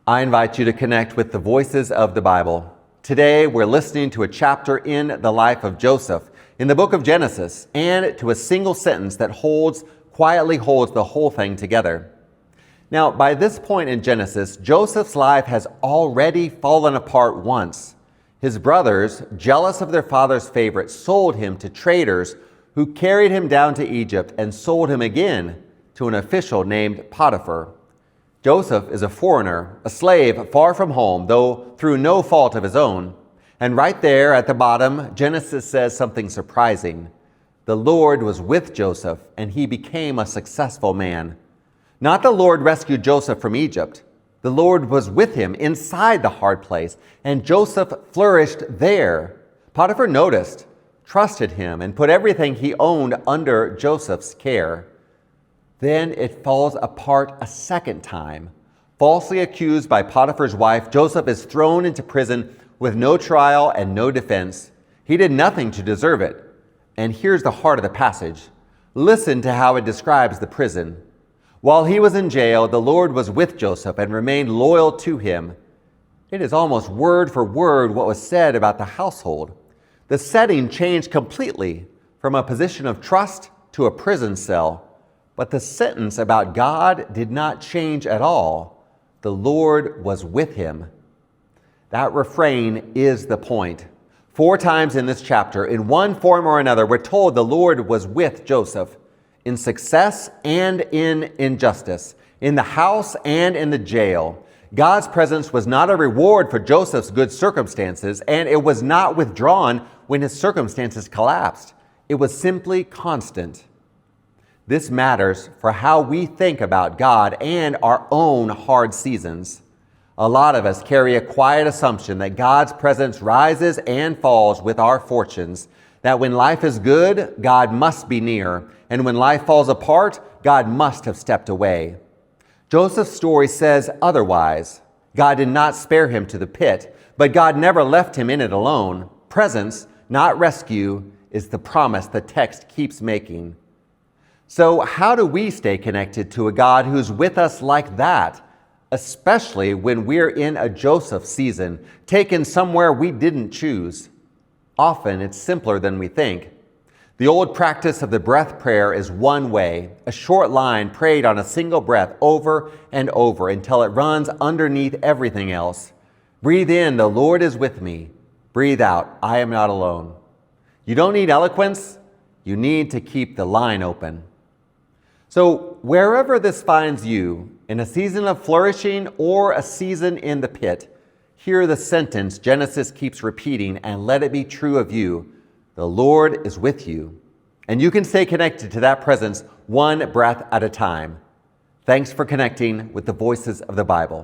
I invite you to connect with the voices of the Bible. Today, we're listening to a chapter in the life of Joseph in the book of Genesis, and to a single sentence that quietly holds the whole thing together. Now, by this point in Genesis, Joseph's life has already fallen apart once. His brothers, jealous of their father's favorite, sold him to traders who carried him down to Egypt and sold him again to an official named Potiphar. Joseph is a foreigner, a slave far from home, though through no fault of his own. And right there at the bottom, Genesis says something surprising. The Lord was with Joseph, and he became a successful man. Not the Lord rescued Joseph from Egypt. The Lord was with him inside the hard place, and Joseph flourished there. Potiphar noticed, trusted him, and put everything he owned under Joseph's care. Then it falls apart a second time. Falsely accused by Potiphar's wife, Joseph is thrown into prison with no trial and no defense. He did nothing to deserve it. And here's the heart of the passage. Listen to how it describes the prison. While he was in jail, the Lord was with Joseph and remained loyal to him. It is almost word for word what was said about the household. The setting changed completely from a position of trust to a prison cell. But the sentence about God did not change at all. The Lord was with him. That refrain is the point. 4 times in this chapter, in one form or another, we're told the Lord was with Joseph in success and in injustice, in the house and in the jail. God's presence was not a reward for Joseph's good circumstances, and it was not withdrawn when his circumstances collapsed. It was simply constant. This matters for how we think about God and our own hard seasons. A lot of us carry a quiet assumption that God's presence rises and falls with our fortunes, that when life is good, God must be near, and when life falls apart, God must have stepped away. Joseph's story says otherwise. God did not spare him to the pit, but God never left him in it alone. Presence, not rescue, is the promise the text keeps making. So how do we stay connected to a God who's with us like that, especially when we're in a Joseph season, taken somewhere we didn't choose? Often it's simpler than we think. The old practice of the breath prayer is one way, a short line prayed on a single breath over and over until it runs underneath everything else. Breathe in, the Lord is with me. Breathe out, I am not alone. You don't need eloquence, you need to keep the line open. So wherever this finds you, in a season of flourishing or a season in the pit, hear the sentence Genesis keeps repeating and let it be true of you. The Lord is with you. And you can stay connected to that presence one breath at a time. Thanks for connecting with the voices of the Bible.